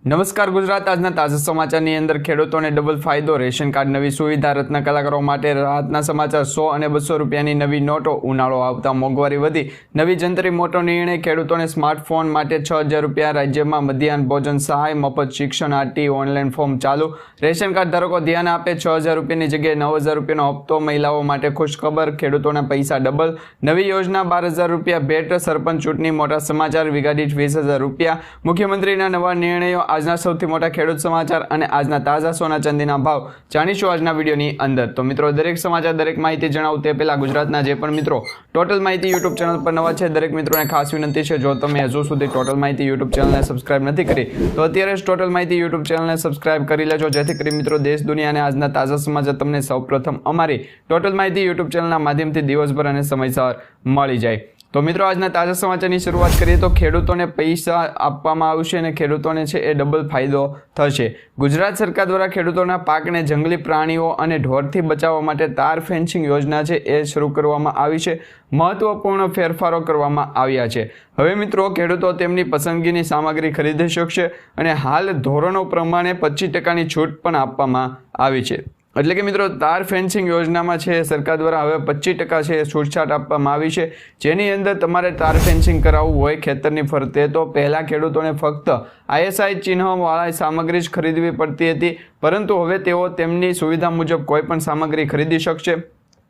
નમસ્કાર ગુજરાત આજના તાજા સમાચારની અંદર ખેડૂતોને ડબલ ફાયદો રેશન કાર્ડ નવી સુવિધા રત્ન કલાકારો માટે રાહતના સમાચાર 100 અને 200 રૂપિયાની નવી નોટો ઉનાળો આવતા મોંઘવારી વધી નવી જંત્રી મોટો નિર્ણય ખેડૂતોને સ્માર્ટફોન માટે 6000 રૂપિયા રાજ્યમાં મધ્યાહન ભોજન સહાય મફત શિક્ષણ આરટી ઓનલાઈન ફોર્મ ચાલુ રેશન કાર્ડ ધારકો ધ્યાન આપે 6000 રૂપિયાની જગ્યાએ 9000 રૂપિયાનો હપ્તો મહિલાઓ માટે ખુશખબર ખેડૂતોના પૈસા ડબલ નવી યોજના 12000 રૂપિયા ભેટ સરપંચ ચૂંટણી મોટા સમાચાર વીઘા દીઠ 20000 રૂપિયા મુખ્યમંત્રીના નવા નિર્ણયો આજના સૌથી મોટા ખેડૂત સમાચાર અને આજના તાજા સોના ચાંદીના ભાવ જાણીશું આજના વિડીયોની અંદર। તો મિત્રો દરેક સમાચાર દરેક માહિતી જણાવું તે પહેલા ગુજરાતના જે પણ મિત્રો ટોટલ માહિતી યુટ્યુબ ચેનલ પર નવા છે દરેક મિત્રોને ખાસ વિનંતી છે જો તમે હજુ સુધી ટોટલ માહિતી યુટ્યુબ ચેનલને સબસ્ક્રાઇબ નથી કરી તો અત્યારે જ ટોટલ માહિતી યુટ્યુબ ચેનલને સબસ્ક્રાઇબ કરી લેજો જેથી કરી મિત્રો દેશ દુનિયા અને આજના તાજા સમાચાર તમને સૌપ્રથમ અમારી ટોટલ માહિતી યુટ્યુબ ચેનલના માધ્યમથી દિવસભર અને સમયસર મળી જાય। તો મિત્રો આજના તાજા સમાચારની શરૂઆત કરીએ તો ખેડૂતોને પૈસા આપવામાં આવશે અને ખેડૂતોને છે એ ડબલ ફાયદો થશે। ગુજરાત સરકાર દ્વારા ખેડૂતોના પાકને જંગલી પ્રાણીઓ અને ઢોરથી બચાવવા માટે તાર ફેન્સિંગ યોજના છે એ શરૂ કરવામાં આવી છે। મહત્વપૂર્ણ ફેરફારો કરવામાં આવ્યા છે। હવે મિત્રો ખેડૂતો તેમની પસંદગીની સામગ્રી ખરીદી શકશે અને હાલ ધોરણો પ્રમાણે 25%ની છૂટ પણ આપવામાં આવી છે। એટલે કે મિત્રો તાર ફેન્સિંગ યોજનામાં છે સરકાર દ્વારા હવે 25% છે છૂટછાટ આપવામાં આવી છે જેની અંદર તમારે તાર ફેન્સિંગ કરાવવું હોય ખેતરની ફરતે તો પહેલાં ખેડૂતોને ફક્ત ISI ચિહ્નવાળી સામગ્રી જ ખરીદવી પડતી હતી પરંતુ હવે તેઓ તેમની સુવિધા મુજબ કોઈ પણ સામગ્રી ખરીદી શકશે।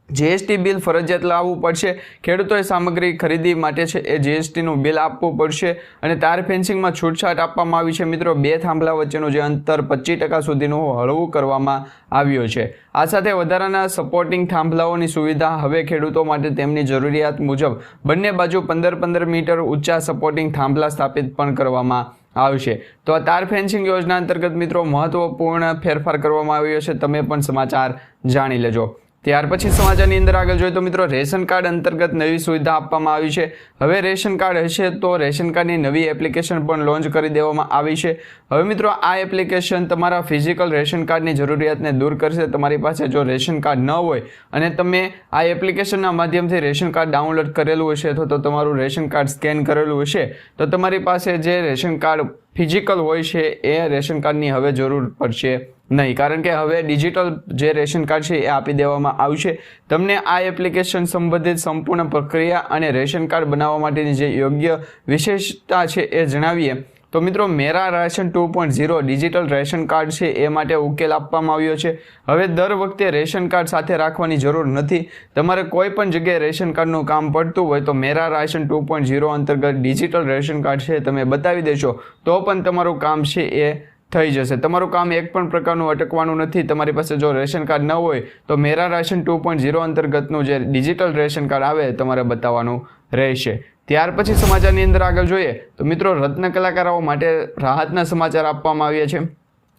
GST બિલ ફરજિયાત લાવવું પડશે ખેડૂતોએ સામગ્રી ખરીદી માટે છે એ GSTનું બિલ આપવું પડશે અને તાર ફેન્સિંગમાં છૂટછાટ આપવામાં આવી છે મિત્રો બે થાંભલા વચ્ચેનું જે અંતર 25% સુધીનું હળવું કરવામાં આવ્યું છે। આ સાથે વધારાના સપોર્ટિંગ થાંભલાઓની સુવિધા હવે ખેડૂતો માટે તેમની જરૂરિયાત મુજબ બંને બાજુ 15 મીટર ઊંચા સપોર્ટિંગ થાંભલા સ્થાપિત પણ કરવામાં આવશે। તો આ તાર ફેન્સિંગ યોજના અંતર્ગત મિત્રો મહત્વપૂર્ણ ફેરફાર કરવામાં આવ્યો છે તમે પણ સમાચાર જાણી લેજો। ત્યાર પછી સમાચારની અંદર આગળ જોઈએ તો મિત્રો રેશન કાર્ડ અંતર્ગત નવી સુવિધા આપવામાં આવી છે। હવે રેશન કાર્ડ હશે તો રેશન કાર્ડની નવી એપ્લિકેશન પણ લોન્ચ કરી દેવામાં આવી છે। હવે મિત્રો આ એપ્લિકેશન તમારા ફિઝિકલ રેશન કાર્ડની જરૂરિયાતને દૂર કરશે। તમારી પાસે જો રેશન કાર્ડ ન હોય અને તમે આ એપ્લિકેશનના માધ્યમથી રેશન કાર્ડ ડાઉનલોડ કરેલું હશે તો તમારું રેશન કાર્ડ સ્કેન કરેલું હશે તો તમારી પાસે જે રેશન કાર્ડ ફિઝિકલ હોય છે એ રેશન કાર્ડની હવે જરૂર પડશે નહીં કારણ કે હવે ડિજિટલ જે રેશન કાર્ડ છે એ આપી દેવામાં આવશે। તમને આ એપ્લિકેશન સંબંધિત સંપૂર્ણ પ્રક્રિયા અને રેશન કાર્ડ બનાવવા માટેની જે યોગ્ય વિશેષતા છે એ જણાવીએ તો મિત્રો મેરા રાશન 2.0 ડિજિટલ રેશન કાર્ડ છે એ માટે ઉકેલ આપવામાં આવ્યો છે। હવે દર વખતે રેશન કાર્ડ સાથે રાખવાની જરૂર નથી। તમારે કોઈ પણ જગ્યાએ રેશન કાર્ડનું કામ પડતું હોય તો મેરા રાશન 2.0 અંતર્ગત ડિજિટલ રેશન કાર્ડ છે તમે બતાવી દેશો તો પણ તમારું કામ છે એ થઈ જશે। તમારું કામ એક પણ પ્રકારનું અટકવાનું નથી। તમારી પાસે જો રેશન કાર્ડ ન હોય તો મેરા રાશન 2.0 અંતર્ગતનું જે ડિજિટલ રેશન કાર્ડ આવે તમારે બતાવવાનું રહેશે। ત્યાર પછી સમાચારની અંદર આગળ જોઈએ તો મિત્રો રત્ન કલાકારો માટે રાહતના સમાચાર આપવામાં આવ્યા છે।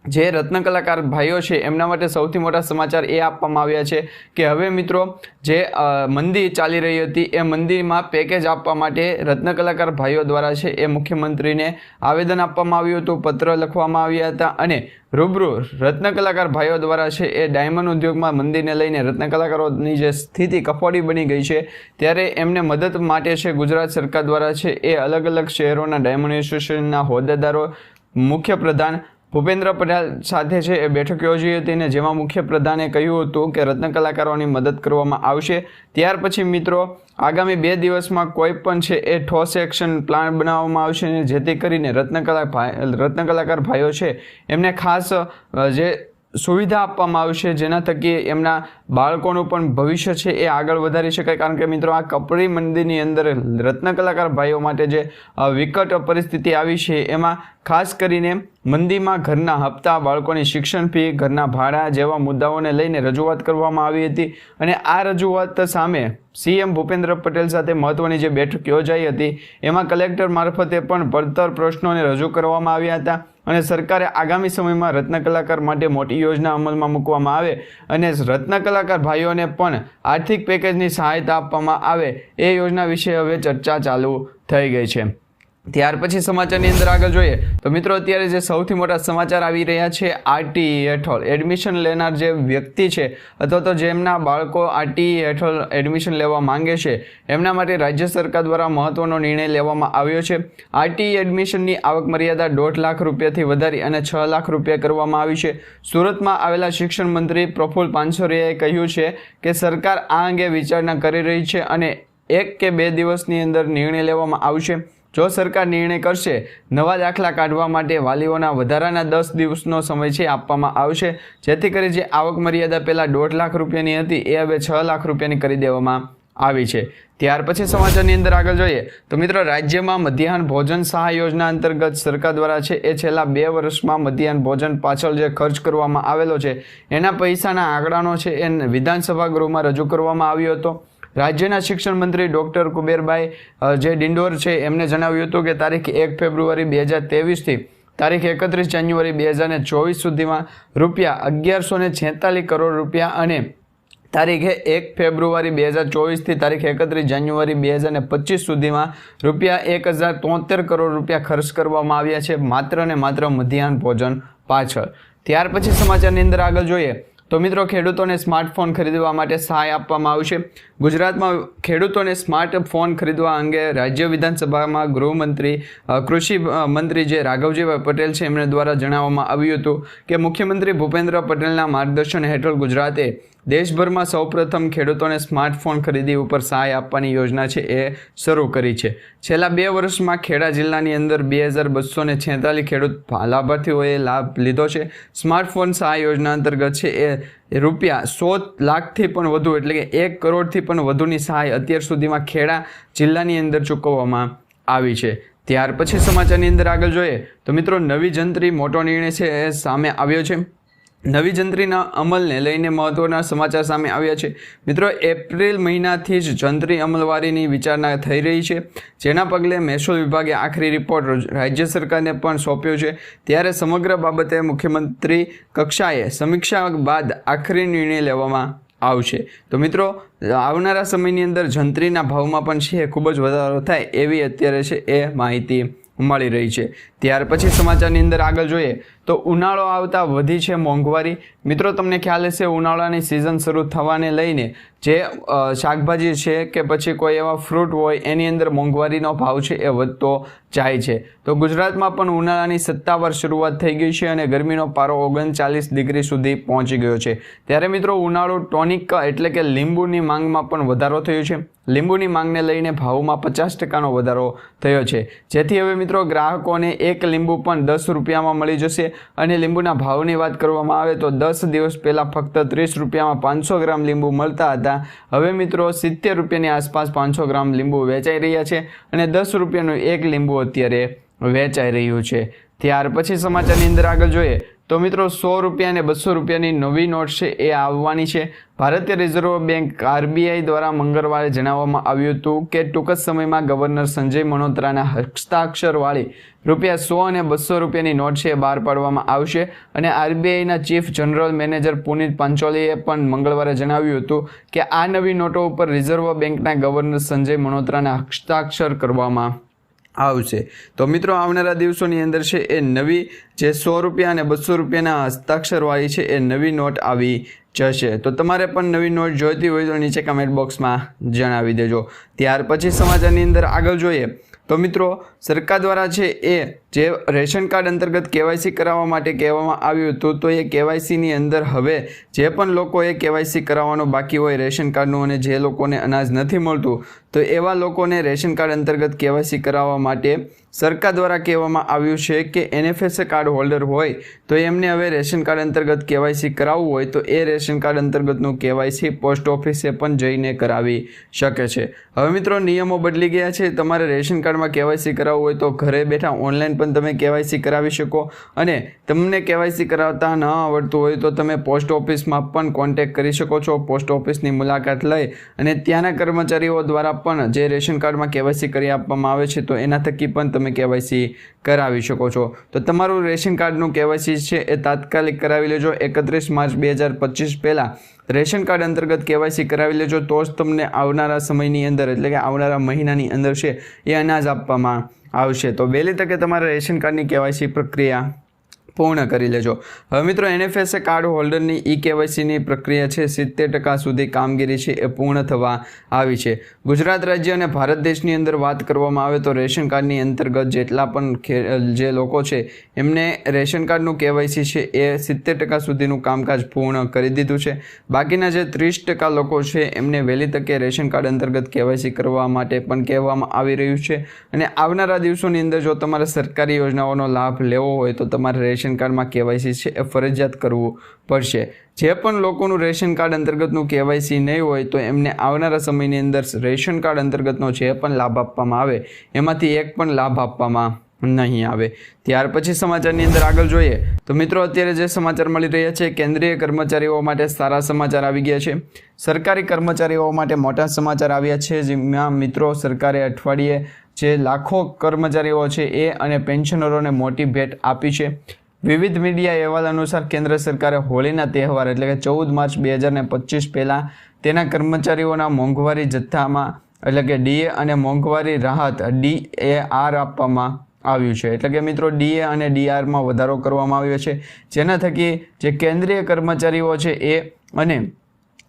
જે રત્ન કલાકાર ભાઈઓ છે એમના માટે સૌથી મોટા સમાચાર એ આપવામાં આવ્યા છે કે હવે મિત્રો જે મંદી ચાલી રહી હતી એ મંદીમાં પેકેજ આપવા માટે રત્ન કલાકાર ભાઈઓ દ્વારા છે એ મુખ્યમંત્રીને આવેદન આપવામાં આવ્યું હતું પત્ર લખવામાં આવ્યા હતા અને રૂબરૂ રત્ન કલાકાર ભાઈઓ દ્વારા છે એ ડાયમંડ ઉદ્યોગમાં મંદીને લઈને રત્ન કલાકારોની જે સ્થિતિ કફોડી બની ગઈ છે ત્યારે એમને મદદ માટે છે ગુજરાત સરકાર દ્વારા છે એ અલગ અલગ શહેરોના ડાયમંડ એસોસિએશનના હોદ્દેદારો મુખ્ય પ્રધાન ભૂપેન્દ્ર પટેલ સાથે છે એ બેઠક યોજી હતી અને જેમાં મુખ્ય પ્રધાને કહ્યું હતું કે રત્ન કલાકારોની મદદ કરવામાં આવશે। ત્યાર પછી મિત્રો આગામી 2 દિવસમાં કોઈ પણ છે એ ઠોસ એક્શન પ્લાન બનાવવામાં આવશે અને જેથી કરીને રત્ન કલાકાર ભાઈઓ છે એમને ખાસ જે સુવિધા આપવામાં આવશે જેના થકી એમના બાળકોનું પણ ભવિષ્ય છે એ આગળ વધારી શકાય કારણ કે મિત્રો આ કપરી મંદીની અંદર રત્ન કલાકાર ભાઈઓ માટે જે વિકટ પરિસ્થિતિ આવી છે એમાં ખાસ કરીને મંદીમાં ઘરના હપ્તા બાળકોની શિક્ષણ ફી ઘરના ભાડા જેવા મુદ્દાઓને લઈને રજૂઆત કરવામાં આવી હતી અને આ રજૂઆત સામે CM ભૂપેન્દ્ર પટેલ સાથે મહત્વની જે બેઠક યોજાઈ હતી એમાં કલેક્ટર મારફતે પણ પડતર પ્રશ્નોને રજૂ કરવામાં આવ્યા હતા અને સરકારે આગામી સમયમાં રત્ન કલાકાર માટે મોટી યોજના અમલમાં મૂકવામાં આવે અને રત્ન કલાકાર ભાઈઓને પણ આર્થિક પેકેજની સહાયતા આપવામાં આવે એ યોજના વિશે હવે ચર્ચા ચાલુ થઈ ગઈ છે। ત્યાર પછી સમાચારની અંદર આગળ જોઈએ તો મિત્રો અત્યારે જે સૌથી મોટા સમાચાર આવી રહ્યા છે આરટીઈ હેઠળ એડમિશન લેનાર જે વ્યક્તિ છે અથવા તો જેમના બાળકો આરટીઈ હેઠળ એડમિશન લેવા માંગે છે એમના માટે રાજ્ય સરકાર દ્વારા મહત્વનો નિર્ણય લેવામાં આવ્યો છે. આરટીઈ એડમિશનની આવક મર્યાદા 1.5 લાખ રૂપિયાથી વધારી અને 6 લાખ રૂપિયા કરવામાં આવી છે. સુરતમાં આવેલા શિક્ષણ મંત્રી પ્રફુલ્લ પાનસરિયાએ કહ્યું છે કે સરકાર આ અંગે વિચારણા કરી રહી છે અને 1 કે 2 દિવસની અંદર નિર્ણય લેવામાં આવશે. જો સરકાર નિર્ણય કરશે નવા દાખલા કાઢવા માટે વાલીઓના વધારાના 10 દિવસનો સમય છે આપવામાં આવશે, જેથી કરી જે આવક મર્યાદા પહેલાં 1.5 લાખ રૂપિયાની હતી એ હવે 6 લાખ રૂપિયાની કરી દેવામાં આવી છે. ત્યાર પછી સમાચારની અંદર આગળ જોઈએ તો મિત્રો રાજ્યમાં મધ્યાહન ભોજન સહાય યોજના અંતર્ગત સરકાર દ્વારા છે એ છેલ્લા 2 વર્ષમાં મધ્યાહન ભોજન પાછળ જે ખર્ચ કરવામાં આવેલો છે એના પૈસાના આંકડાનો છે એ વિધાનસભા ગૃહમાં રજૂ કરવામાં આવ્યો હતો. રાજ્યના શિક્ષણ મંત્રી ડૉક્ટર કુબેરભાઈ જે ડિંડોર છે એમને જણાવ્યું હતું કે તારીખ 1 ફેબ્રુઆરી 2023થી તારીખ 31 જાન્યુઆરી 2024 સુધીમાં રૂપિયા 1146 કરોડ રૂપિયા અને તારીખે 1 ફેબ્રુઆરી 2024થી તારીખ 31 જાન્યુઆરી 2025 સુધીમાં રૂપિયા 1073 કરોડ રૂપિયા ખર્ચ કરવામાં આવ્યા છે માત્ર ને માત્ર મધ્યાહન ભોજન પાછળ. ત્યાર પછી સમાચારની અંદર આગળ જોઈએ તો મિત્રો ખેડૂતોને સ્માર્ટફોન ખરીદવા માટે સહાય આપવામાં આવશે. ગુજરાતમાં ખેડૂતોને સ્માર્ટફોન ખરીદવા અંગે રાજ્ય વિધાનસભામાં ગૃહમંત્રી કૃષિ મંત્રી જે રાઘવજીભાઈ પટેલ છે એમના દ્વારા જણાવવામાં આવ્યું હતું કે મુખ્યમંત્રી ભૂપેન્દ્ર પટેલના માર્ગદર્શન હેઠળ ગુજરાતે દેશભરમાં સૌપ્રથમ ખેડૂતોને સ્માર્ટફોન ખરીદી ઉપર સહાય આપવાની યોજના છે એ શરૂ કરી છે. છેલ્લા 2 વર્ષમાં ખેડા જિલ્લાની અંદર 2246 ખેડૂત લાભાર્થીઓએ લાભ લીધો છે. સ્માર્ટફોન સહાય યોજના અંતર્ગત છે એ રૂપિયા 100 લાખથી પણ વધુ એટલે કે 1 કરોડથી પણ વધુની સહાય અત્યાર સુધીમાં ખેડા જિલ્લાની અંદર ચૂકવવામાં આવી છે. ત્યાર પછી સમાચારની અંદર આગળ જોઈએ તો મિત્રો નવી જંત્રી મોટો નિર્ણય છે એ સામે આવ્યો છે. નવી જંત્રીના અમલને લઈને મહત્વના સમાચાર સામે આવ્યા છે. મિત્રો એપ્રિલ મહિનાથી જ જંત્રી અમલવારીની વિચારણા થઈ રહી છે, જેના પગલે મહેસૂલ વિભાગે આખરી રિપોર્ટ રાજ્ય સરકારને પણ સોંપ્યો છે. ત્યારે સમગ્ર બાબતે મુખ્યમંત્રી કક્ષાએ સમીક્ષા બાદ આખરી નિર્ણય લેવામાં આવશે. તો મિત્રો આવનારા સમયની અંદર જંત્રીના ભાવમાં પણ છે ખૂબ જ વધારો થાય એવી અત્યારે છે એ માહિતી મળી રહી છે. ત્યાર પછી સમાચારની અંદર આગળ જોઈએ તો ઉનાળો આવતા વધી છે મોંઘવારી. મિત્રો તમને ખ્યાલ હશે ઉનાળાની સિઝન શરૂ થવાને લઈને જે શાકભાજી છે કે પછી કોઈ એવા ફ્રૂટ હોય એની અંદર મોંઘવારીનો ભાવ છે એ વધતો જાય છે. તો ગુજરાતમાં પણ ઉનાળાની સત્તાવાર શરૂઆત થઈ ગઈ છે અને ગરમીનો પારો 39 ડિગ્રી સુધી પહોંચી ગયો છે. ત્યારે મિત્રો ઉનાળુ ટોનિક એટલે કે લીંબુની માંગમાં પણ વધારો થયો છે. લીંબુની માંગને લઈને ભાવમાં 50% વધારો થયો છે, જેથી હવે મિત્રો ગ્રાહકોને એક લીંબુ પણ 10 રૂપિયામાં મળી જશે. અને લીંબુના ભાવની વાત કરવામાં આવે તો 10 દિવસ પહેલાં ફક્ત 30 રૂપિયામાં 500 ગ્રામ લીંબુ મળતા હતા. હવે મિત્રો 70 રૂપિયાની આસપાસ 500 ગ્રામ લીંબુ વેચાઈ રહ્યા છે અને 10 રૂપિયાનું એક લીંબુ અત્યારે વેચાઈ રહ્યું છે. ત્યાર પછી સમાચારની અંદર આગળ જોઈએ તો મિત્રો 100 રૂપિયા અને 200 રૂપિયાની નવી નોટ છે એ આવવાની છે. ભારતીય રિઝર્વ બેંક આરબીઆઈ દ્વારા મંગળવારે જણાવવામાં આવ્યું હતું કે ટૂંક જ સમયમાં ગવર્નર સંજય મલ્હોત્રાના હસ્તાક્ષરવાળી રૂપિયા 100 અને 200 રૂપિયાની નોટ છે બહાર પાડવામાં આવશે. અને આરબીઆઈના ચીફ જનરલ મેનેજર પુનીત પાંચોલીએ પણ મંગળવારે જણાવ્યું હતું કે આ નવી નોટો ઉપર રિઝર્વ બેંકના ગવર્નર સંજય મલ્હોત્રાના હસ્તાક્ષર કરવામાં આવશે. તો મિત્રો આવનારા દિવસોની અંદર છે એ નવી જે 100 રૂપિયા અને 200 રૂપિયાના હસ્તાક્ષરવાળી છે એ નવી નોટ આવી જશે. તો તમારે પણ નવી નોટ જોઈતી હોય તો નીચે કમેન્ટ બોક્સમાં જણાવી દેજો. ત્યાર પછી સમાચારની અંદર આગળ જોઈએ તો મિત્રો સરકાર દ્વારા છે એ જે રેશન કાર્ડ અંતર્ગત કેવાયસી કરાવવા માટે કહેવામાં આવ્યું હતું તો એ કેવાયસીની અંદર હવે જે પણ લોકોએ કેવાયસી કરાવવાનું બાકી હોય રેશન કાર્ડનું અને જે લોકોને અનાજ નથી મળતું તો એવા લોકોને રેશન કાર્ડ અંતર્ગત કેવાયસી કરાવવા માટે સરકાર દ્વારા કહેવામાં આવ્યું છે કે એનએફએસએ કાર્ડ હોલ્ડર હોય તો એમને હવે રેશન કાર્ડ અંતર્ગત કેવાયસી કરાવવું હોય તો એ રેશન કાર્ડ અંતર્ગતનું કેવાયસી પોસ્ટ ઓફિસે પણ જઈને કરાવી શકે છે. હવે મિત્રો નિયમો બદલી ગયા છે. તમારે રેશન કાર્ડમાં કેવાયસી કરાવવું હોય તો ઘરે બેઠા ઓનલાઈન પણ તમે કેવાયસી કરાવી શકો અને તમને કેવાયસી કરાવતા ન આવડતું હોય તો તમે પોસ્ટ ઓફિસમાં પણ કોન્ટેક્ટ કરી શકો છો. પોસ્ટ ઓફિસની મુલાકાત લઈ અને ત્યાંના કર્મચારીઓ દ્વારા પણ જે રેશન કાર્ડમાં કેવાયસી કરી આપવામાં આવે છે તો એના થકી પણ તમે કેવાયસી કરાવી શકો છો. તો તમારું રેશન કાર્ડનું કેવાયસી છે એ તાત્કાલિક કરાવી લેજો. 31 માર્ચ 2025 પહેલાં રેશન કાર્ડ અંતર્ગત કેવાયસી કરાવી લેજો તો જ તમને આવનારા સમયની અંદર એટલે કે આવનારા મહિનાની અંદર છે એ અનાજ આપવામાં આવશે। તો વહેલી તકે તમારા રેશન કાર્ડની કેવાયસી પ્રક્રિયા પૂર્ણ કરી લેજો। હવે મિત્રો NFSA કાર્ડ હોલ્ડરની KYCની પ્રક્રિયા છે 70% સુધી કામગીરી છે એ પૂર્ણ થવા આવી છે। ગુજરાત રાજ્ય અને ભારત દેશની અંદર વાત કરવામાં આવે તો રેશન કાર્ડની અંતર્ગત જેટલા પણ જે લોકો છે એમને રેશન કાર્ડનું KYC છે એ 70% સુધીનું કામકાજ પૂર્ણ કરી દીધું છે। બાકીના જે 30% લોકો છે એમને વહેલી તકે રેશન કાર્ડ અંતર્ગત KYC કરવા માટે પણ કહેવામાં આવી રહ્યું છે। અને આવનારા દિવસોની અંદર જો તમારે સરકારી યોજનાઓનો લાભ લેવો હોય તો તમારે રેશન કાર્ડમાં KYC છે એ ફરજિયાત કરવું પડશે। જે પણ લોકોનું રેશન કાર્ડ અંતર્ગતનું KYC નહીં હોય તો એમને આવનારા સમયની અંદર રેશન કાર્ડ અંતર્ગતનો જે પણ લાભ આપવામાં આવે એમાંથી એક પણ લાભ આપવામાં નહીં આવે। ત્યાર પછી સમાચારની અંદર આગળ જોઈએ તો મિત્રો અત્યારે જે સમાચાર મળી રહ્યા છે કેન્દ્રીય કર્મચારીઓ માટે સારા સમાચાર આવી ગયા છે। સરકારી કર્મચારીઓ માટે મોટા સમાચાર આવ્યા છે, જેમાં મિત્રો સરકારે અઠવાડિયે જે લાખો કર્મચારીઓ છે એ અને પેન્શનરોને મોટી ભેટ આપી છે। વિવિધ મીડિયા અહેવાલ અનુસાર કેન્દ્ર સરકારે હોળીના તહેવાર એટલે કે 14 માર્ચ 2025 પહેલાં તેના કર્મચારીઓના મોંઘવારી જથ્થામાં એટલે કે DA અને મોંઘવારી રાહત DAR આપવામાં આવ્યું છે। એટલે કે મિત્રો DA અને DRમાં વધારો કરવામાં આવ્યો છે, જેના થકી જે કેન્દ્રીય કર્મચારીઓ છે એ અને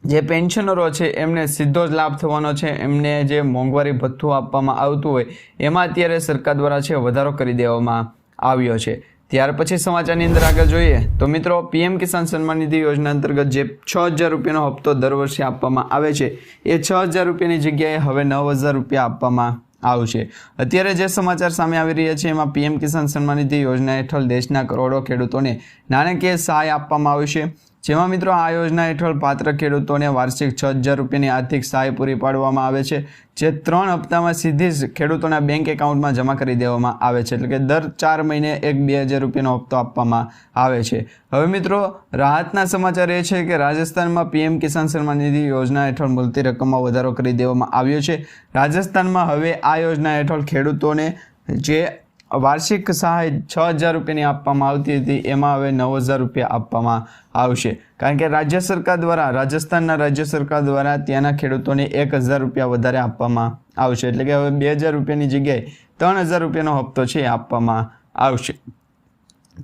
જે પેન્શનરો છે એમને સીધો જ લાભ થવાનો છે। એમને જે મોંઘવારી ભથ્થું આપવામાં આવતું હોય એમાં અત્યારે સરકાર દ્વારા છે વધારો કરી દેવામાં આવ્યો છે। ત્યાર પછી સમાચારની અંદર આગળ જોઈએ તો મિત્રો PM કિસાન સન્માન નિધિ યોજના અંતર્ગત જે 6000 રૂપિયાનો હપ્તો દર વર્ષે આપવામાં આવે છે એ 6000 રૂપિયાની જગ્યાએ હવે 9000 રૂપિયા આપવામાં આવશે। અત્યારે જે સમાચાર સામે આવી રહ્યા છે એમાં PM કિસાન સન્માન નિધિ યોજના હેઠળ દેશના કરોડો ખેડૂતોને નાણાકીય સહાય આપવામાં આવશે, જેમાં મિત્રો આ યોજના હેઠળ પાત્ર ખેડૂતોને વાર્ષિક 6000 રૂપિયાની આર્થિક સહાય પૂરી પાડવામાં આવે છે, જે 3 હપ્તામાં સીધી જ ખેડૂતોના બેંક એકાઉન્ટમાં જમા કરી દેવામાં આવે છે। એટલે કે દર 4 મહિને એક 2000 રૂપિયાનો હપ્તો આપવામાં આવે છે। હવે મિત્રો રાહતના સમાચાર એ છે કે રાજસ્થાનમાં PM કિસાન સન્માન નિધિ યોજના હેઠળ મળતી રકમમાં વધારો કરી દેવામાં આવ્યો છે। રાજસ્થાનમાં હવે આ યોજના હેઠળ ખેડૂતોને જે વાર્ષિક સહાય 6000 રૂપિયાની આપવામાં આવતી હતી એમાં હવે 9000 રૂપિયા આપવામાં આવશે, કારણ કે રાજસ્થાનના રાજ્ય સરકાર દ્વારા ત્યાંના ખેડૂતોને 1000 રૂપિયા વધારે આપવામાં આવશે। એટલે કે હવે 2000 રૂપિયાની જગ્યાએ 3000 રૂપિયાનો હપ્તો છે આપવામાં આવશે।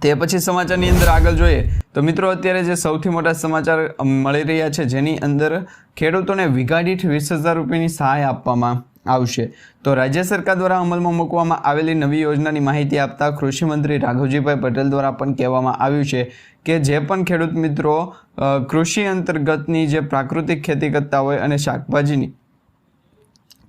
તે પછી સમાચારની અંદર આગળ જોઈએ તો મિત્રો અત્યારે જે સૌથી મોટા સમાચાર મળી રહ્યા છે જેની અંદર ખેડૂતોને વીઘા દીઠ 20000 રૂપિયાની સહાય આપવામાં આવશે। તો રાજ્ય સરકાર દ્વારા અમલમાં મૂકવામાં આવેલી નવી યોજનાની માહિતી આપતા કૃષિ મંત્રી રાઘવજીભાઈ પટેલ દ્વારા પણ કહેવામાં આવ્યું છે કે જે પણ ખેડૂત મિત્રો કૃષિ અંતર્ગતની જે પ્રાકૃતિક ખેતી કરતા હોય અને શાકભાજીની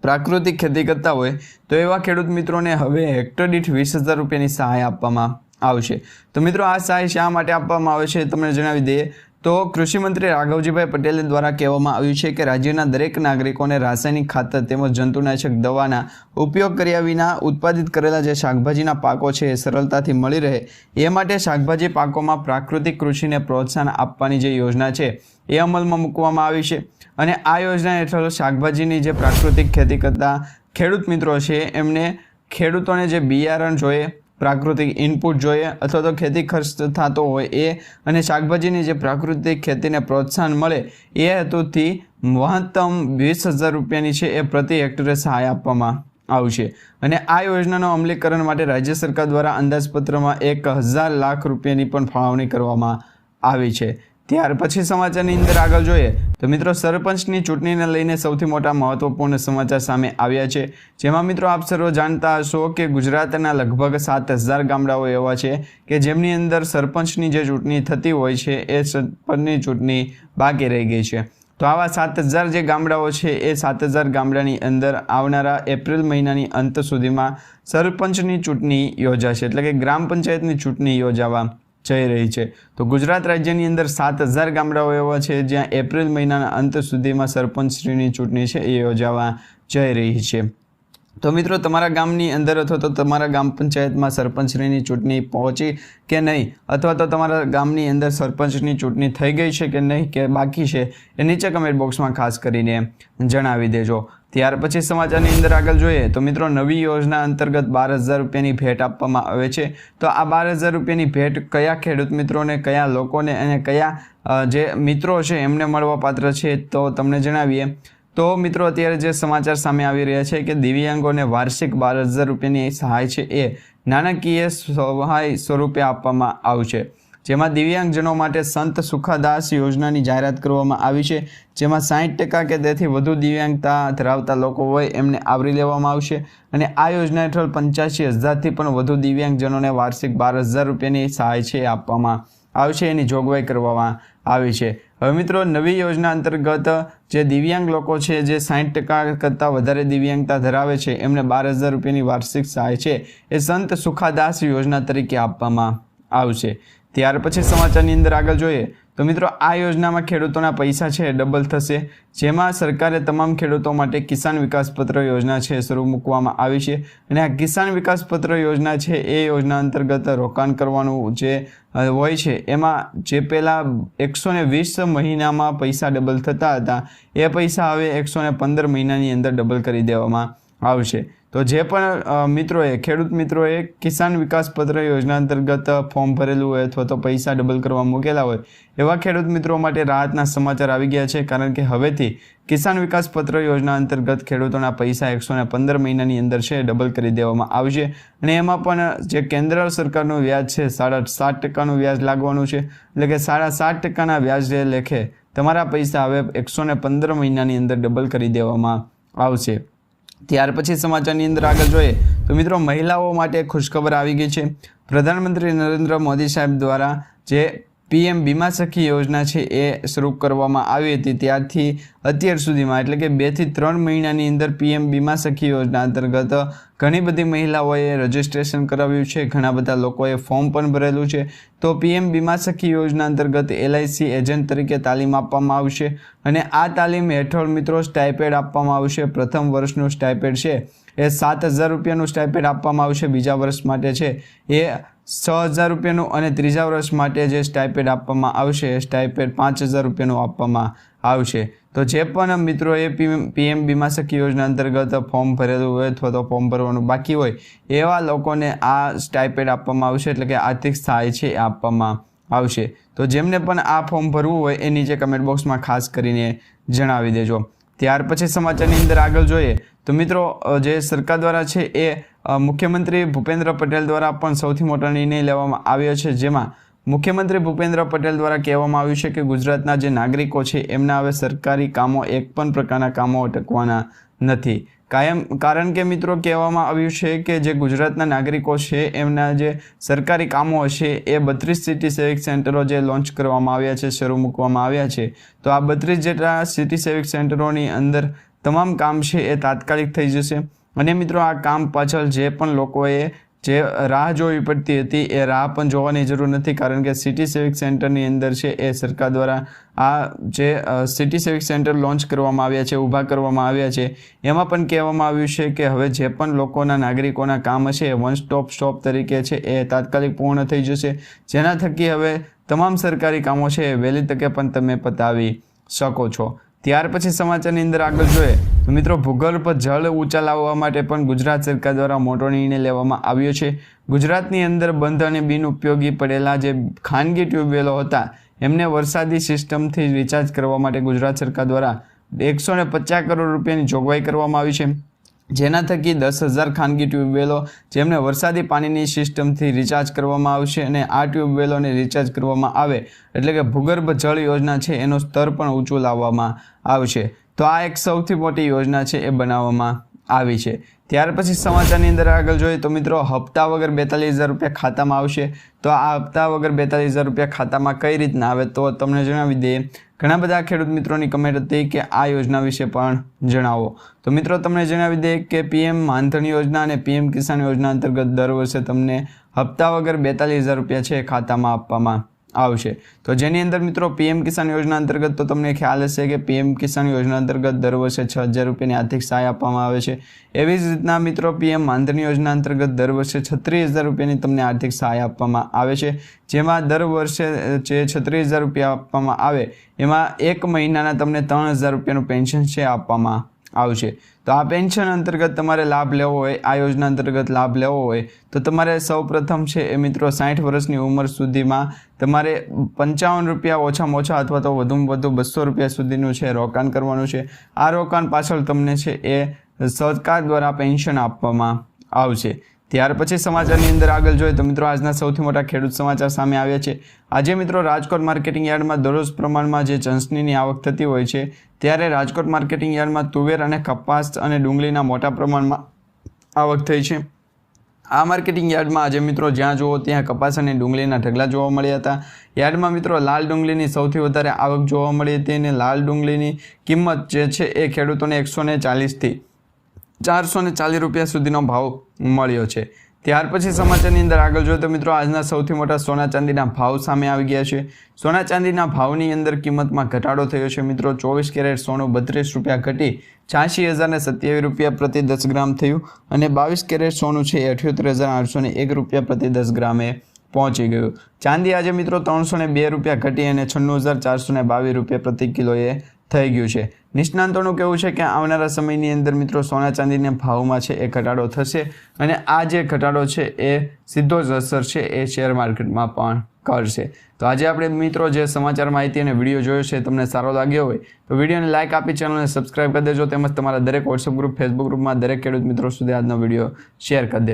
પ્રાકૃતિક ખેતી કરતા હોય તો એવા ખેડૂત મિત્રોને હવે હેક્ટર દીઠ 20000 રૂપિયાની સહાય આપવામાં આવશે। તો મિત્રો આ સહાય શા માટે આપવામાં આવે છે તમને જણાવી દઈએ તો કૃષિ મંત્રી રાઘવજીભાઈ પટેલ દ્વારા કહેવામાં આવ્યું છે કે રાજ્યના દરેક નાગરિકોને રાસાયણિક ખાતર તેમજ જંતુનાશક દવાના ઉપયોગ કર્યા વિના ઉત્પાદિત કરેલા જે શાકભાજીના પાકો છે એ સરળતાથી મળી રહે એ માટે શાકભાજી પાકોમાં પ્રાકૃતિક કૃષિને પ્રોત્સાહન આપવાની જે યોજના છે એ અમલમાં મૂકવામાં આવી છે। અને આ યોજના હેઠળ શાકભાજીની જે પ્રાકૃતિક ખેતી કરતા ખેડૂત મિત્રો છે એમને ખેડૂતોને જે બિયારણ જોઈએ, પ્રાકૃતિક ઇનપુટ જોઈએ અથવા તો ખેતી ખર્ચ થતો હોય એ અને શાકભાજીની જે પ્રાકૃતિક ખેતીને પ્રોત્સાહન મળે એ હેતુથી મહત્તમ 20000 રૂપિયાની છે એ પ્રતિ હેક્ટરે સહાય આપવામાં આવશે। અને આ યોજનાનો અમલીકરણ માટે રાજ્ય સરકાર દ્વારા અંદાજપત્રમાં 1000 લાખ રૂપિયાની પણ ફાળવણી કરવામાં આવી છે। ત્યાર પછી સમાચારની અંદર આગળ જોઈએ તો મિત્રો સરપંચની ચૂંટણીને લઈને સૌથી મોટા મહત્વપૂર્ણ સમાચાર સામે આવ્યા છે, જેમાં મિત્રો આપ સર્વ જાણતા હશો કે ગુજરાતના લગભગ 7000 ગામડાઓ એવા છે કે જેમની અંદર સરપંચની જે ચૂંટણી થતી હોય છે એ સરપંચની ચૂંટણી બાકી રહી ગઈ છે। તો આવા 7000 જે ગામડાઓ છે એ 7000 ગામડાની અંદર આવનારા એપ્રિલ મહિનાની અંત સુધીમાં સરપંચની ચૂંટણી યોજાશે, એટલે કે ગ્રામ પંચાયતની ચૂંટણી યોજાવા જઈ રહી છે। તો ગુજરાત રાજ્યની અંદર 7000 ગામડાઓ એવા છે જ્યાં એપ્રિલ મહિનાના અંત સુધીમાં સરપંચશ્રીની ચૂંટણી છે એ યોજાવા જઈ રહી છે। તો મિત્રો તમારા ગામની અંદર અથવા તો તમારા ગામ પંચાયતમાં સરપંચશ્રીની ચૂંટણી પહોંચી કે નહીં અથવા તો તમારા ગામની અંદર સરપંચની ચૂંટણી થઈ ગઈ છે કે નહીં કે બાકી છે એ નીચે કમેન્ટ બોક્સમાં ખાસ કરીને જણાવી દેજો। ત્યાર પછી સમાચારની અંદર આગળ જોઈએ તો મિત્રો નવી યોજના અંતર્ગત 12000 રૂપિયાની ભેટ આપવામાં આવે છે। તો આ 12000 રૂપિયાની ભેટ કયા ખેડૂત મિત્રોને, કયા લોકોને અને કયા જે મિત્રો છે એમને મળવા પાત્ર છે તો તમને જણાવીએ તો મિત્રો અત્યારે જે સમાચાર સામે આવી રહ્યા છે કે દિવ્યાંગોને વાર્ષિક 12,000 રૂપિયાની સહાય છે એ નાણાકીય સહાય સ્વરૂપે આપવામાં આવશે, જેમાં દિવ્યાંગજનો માટે સંત સુખાદાસ યોજનાની જાહેરાત કરવામાં આવી છે, જેમાં 60% કે તેથી વધુ દિવ્યાંગતા ધરાવતા લોકો હોય એમને આવરી લેવામાં આવશે અને આ યોજના હેઠળ 85,000થી પણ વધુ દિવ્યાંગજનોને વાર્ષિક 12,000 રૂપિયાની સહાય છે આપવામાં આવશે, એની જોગવાઈ કરવામાં આવી છે। હવે મિત્રો નવી યોજના અંતર્ગત જે દિવ્યાંગ લોકો છે જે 60% કરતાં વધારે દિવ્યાંગતા ધરાવે છે એમને 12,000 રૂપિયાની વાર્ષિક સહાય છે એ સંત સુખાદાસ યોજના તરીકે આપવામાં આવશે। ત્યાર પછી સમાચારની અંદર આગળ જોઈએ તો મિત્રો આ યોજનામાં ખેડૂતોના પૈસા છે ડબલ થશે, જેમાં સરકારે તમામ ખેડૂતો માટે કિસાન વિકાસ પત્ર યોજના છે શરૂ મૂકવામાં આવી છે અને આ કિસાન વિકાસ પત્ર યોજના છે એ યોજના અંતર્ગત રોકાણ કરવાનું જે હોય છે એમાં જે પહેલાં 120 મહિનામાં પૈસા ડબલ થતા હતા એ પૈસા હવે 115 મહિનાની અંદર ડબલ કરી દેવામાં આવશે। તો જે પણ મિત્રોએ ખેડૂત મિત્રોએ કિસાન વિકાસ પત્ર યોજના અંતર્ગત ફોર્મ ભરેલું હોય અથવા તો પૈસા ડબલ કરવા મૂકેલા હોય એવા ખેડૂત મિત્રો માટે રાહતના સમાચાર આવી ગયા છે, કારણ કે હવેથી કિસાન વિકાસ પત્ર યોજના અંતર્ગત ખેડૂતોના પૈસા 115 મહિનાની અંદર છે ડબલ કરી દેવામાં આવશે અને એમાં પણ જે કેન્દ્ર સરકારનું વ્યાજ છે 7.5% વ્યાજ લાગવાનું છે, એટલે કે 7.5% વ્યાજ લેખે તમારા પૈસા હવે 115 મહિનાની અંદર ડબલ કરી દેવામાં આવશે। ત્યાર પછી સમાચારની અંદર આગળ જોઈએ તો મિત્રો મહિલાઓ માટે ખુશખબર આવી ગઈ છે। પ્રધાનમંત્રી નરેન્દ્ર મોદી સાહેબ દ્વારા જે PM બીમા સખી યોજના છે એ શરૂ કરવામાં આવી હતી ત્યારથી અત્યાર સુધીમાં એટલે કે 2 થી 3 મહિનાની અંદર PM બીમા સખી યોજના અંતર્ગત ઘણી બધી મહિલાઓએ રજીસ્ટ્રેશન કરાવ્યું છે, ઘણા બધા લોકોએ ફોર્મ પણ ભરેલું છે। તો PM બીમા સખી યોજના અંતર્ગત LIC એજન્ટ તરીકે તાલીમ આપવામાં આવશે અને આ તાલીમ હેઠળ મિત્રો સ્ટાઇપેન્ડ આપવામાં આવશે। પ્રથમ વર્ષનું સ્ટાઇપેન્ડ છે એ 7,000 રૂપિયાનું સ્ટાઇપેન્ડ આપવામાં આવશે, બીજા વર્ષ માટે છે એ 6,000 રૂપિયાનું અને ત્રીજા વર્ષ માટે જે સ્ટાઇપેન્ડ આપવામાં આવશે એ સ્ટાઇપેન્ડ 5,000 રૂપિયાનું આપવામાં આવશે। તો જે પણ મિત્રોએ PM બીમા સખી યોજના અંતર્ગત ફોર્મ ભરેલું હોય અથવા તો ફોર્મ ભરવાનું બાકી હોય એવા લોકોને આ સ્ટાઇપેન્ડ આપવામાં આવશે, એટલે કે આર્થિક સહાય છે એ આપવામાં આવશે। તો જેમને પણ આ ફોર્મ ભરવું હોય એ નીચે કમેન્ટ બોક્સમાં ખાસ કરીને જણાવી દેજો। ત્યાર પછી સમાચારની અંદર આગળ જોઈએ તો મિત્રો જે સરકાર દ્વારા છે એ મુખ્યમંત્રી ભૂપેન્દ્ર પટેલ દ્વારા પણ સૌથી મોટો નિર્ણય લેવામાં આવ્યો છે, જેમાં મુખ્યમંત્રી ભૂપેન્દ્ર પટેલ દ્વારા કહેવામાં આવ્યું છે કે ગુજરાતના જે નાગરિકો છે એમના હવે સરકારી કામો એક પણ પ્રકારના કામો અટકવાના નથી। કારણ કે મિત્રો કહેવામાં આવ્યું છે કે જે ગુજરાતના નાગરિકો છે એમના જે સરકારી કામો હશે એ 32 સિટી સેવિક સેન્ટરો જે લોન્ચ કરવામાં આવ્યા છે, શરૂ મૂકવામાં આવ્યા છે, તો આ 32 જેટલા સિટી સેવિક સેન્ટરોની અંદર તમામ કામ છે એ તાત્કાલિક થઈ જશે અને મિત્રો આ કામ પાછળ જે પણ લોકોએ જે રાહ જોવી પડતી હતી એ રાહ પણ જોવાની જરૂર નથી, કારણ કે સિટી સેવિક સેન્ટરની અંદર છે એ સરકાર દ્વારા આ જે સિટી સેવિક સેન્ટર લોન્ચ કરવામાં આવ્યા છે, ઊભા કરવામાં આવ્યા છે, એમાં પણ કહેવામાં આવ્યું છે કે હવે જે પણ લોકોના નાગરિકોના કામ હશે એ વન સ્ટોપ શોપ તરીકે છે એ તાત્કાલિક પૂર્ણ થઈ જશે, જેના થકી હવે તમામ સરકારી કામો છે એ વહેલી તકે પણ તમે પતાવી શકો છો। ત્યાર પછી સમાચારની અંદર આગળ જોઈએ તો મિત્રો ભૂગર્ભ જળ ઊંચા લાવવા માટે પણ ગુજરાત સરકાર દ્વારા મોટો નિર્ણય લેવામાં આવ્યો છે। ગુજરાતની અંદર બંધ અને બિનઉપયોગી પડેલા જે ખાનગી ટ્યુબવેલો હતા એમને વરસાદી સિસ્ટમથી રિચાર્જ કરવા માટે ગુજરાત સરકાર દ્વારા 150 કરોડ રૂપિયાની જોગવાઈ કરવામાં આવી છે, જેના થકી 10,000 ખાનગી ટ્યુબવેલો જેમને વરસાદી પાણીની સિસ્ટમથી રિચાર્જ કરવામાં આવશે અને આ ટ્યુબવેલોને રિચાર્જ કરવામાં આવે એટલે કે ભૂગર્ભ જળ યોજના છે એનું સ્તર પણ ઊંચું લાવવામાં આવશે। તો આ એક સૌથી મોટી યોજના છે એ બનાવવામાં આવી છે। ત્યાર પછી સમાચારની અંદર આગળ જોઈએ તો મિત્રો હપ્તા વગર 42,000 રૂપિયા ખાતામાં આવશે। તો આ હપ્તા વગર 42,000 રૂપિયા ખાતામાં કઈ રીતના આવે તો તમને જણાવી દઈએ। ઘણા બધા ખેડૂત મિત્રોની કમેન્ટ હતી કે આ યોજના વિશે પણ જણાવો, તો મિત્રો તમને જણાવી દઈએ કે PM માનધન યોજના અને PM કિસાન યોજના અંતર્ગત દર વર્ષે તમને હપ્તા વગર 42,000 રૂપિયા છે ખાતામાં આપવામાં આવશે। તો જેની અંદર મિત્રો PM કિસાન યોજના અંતર્ગત તો તમને ખ્યાલ હશે કે PM કિસાન યોજના અંતર્ગત દર વર્ષે 6,000 રૂપિયાની આર્થિક સહાય આપવામાં આવે છે। એવી જ રીતના મિત્રો PM માનધન યોજના અંતર્ગત દર વર્ષે 36,000 રૂપિયાની તમને આર્થિક સહાય આપવામાં આવે છે, જેમાં દર વર્ષે જે 36,000 રૂપિયા આપવામાં આવે એમાં એક મહિનાના તમને 3,000 રૂપિયાનું પેન્શન છે આપવામાં આવશે। તો આ પેન્શન અંતર્ગત તમારે લાભ લેવો હોય, આ યોજના અંતર્ગત લાભ લેવો હોય તો તમારે સૌપ્રથમ છે એ મિત્રો 60 વર્ષની ઉંમર સુધીમાં તમારે 55 રૂપિયા ઓછામાં ઓછા અથવા તો વધુમાં વધુ 200 રૂપિયા સુધીનું છે રોકાણ કરવાનું છે। આ રોકાણ પાછળ તમને છે એ સરકાર દ્વારા પેન્શન આપવામાં આવશે। ત્યાર પછી સમાચારની અંદર આગળ જોઈએ તો મિત્રો આજના સૌથી મોટા ખેડૂત સમાચાર સામે આવ્યા છે। આજે મિત્રો રાજકોટ માર્કેટિંગ યાર્ડમાં દરરોજ પ્રમાણમાં જે ચંસનીની આવક થતી હોય છે ત્યારે રાજકોટ માર્કેટિંગ યાર્ડમાં તુવેર અને કપાસ અને ડુંગળીના મોટા પ્રમાણમાં આવક થઈ છે। આ માર્કેટિંગ યાર્ડમાં આજે મિત્રો જ્યાં જુઓ ત્યાં કપાસ અને ડુંગળીના ઢગલા જોવા મળ્યા હતા। યાર્ડમાં મિત્રો લાલ ડુંગળીની સૌથી વધારે આવક જોવા મળી હતી અને લાલ ડુંગળીની કિંમત જે છે એ ખેડૂતોને 140થી 440 રૂપિયા સુધીનો ભાવ મળ્યો છે। ત્યાર પછી સમાચારની અંદર આગળ જોઈએ તો મિત્રો આજના સૌથી મોટા સોના ચાંદીના ભાવ સામે આવી ગયા છે। સોના ચાંદીના ભાવની અંદર કિંમતમાં ઘટાડો થયો છે મિત્રો। 24 કેરેટ સોનું 32 રૂપિયા ઘટી 86,027 રૂપિયા પ્રતિ 10 ગ્રામ થયું અને 22 કેરેટ સોનું છે 78,801 રૂપિયા પ્રતિ 10 ગ્રામે પહોંચી ગયું। ચાંદી આજે મિત્રો 302 રૂપિયા ઘટી અને 96,422 રૂપિયા પ્રતિ કિલોએ થઈ ગયું છે। નિષ્ણાંતોનું કહેવું છે કે આવનારા સમયની અંદર મિત્રો સોના ચાંદીના ભાવમાં છે એ ઘટાડો થશે અને આ જે ઘટાડો છે એ સીધો જ અસર છે એ શેર માર્કેટમાં પણ કરશે। તો આજે આપણે મિત્રો જે સમાચાર માહિતી અને વિડીયો જોયો છે તમને સારો લાગ્યો હોય તો વિડીયોને લાઇક આપી ચેનલને સબસ્ક્રાઇબ કરી દેજો, તેમજ તમારા દરેક વોટ્સઅપ ગ્રુપ, ફેસબુક ગ્રુપમાં દરેક ખેડૂત મિત્રો સુધી આજનો વિડીયો શેર કરી દેજો।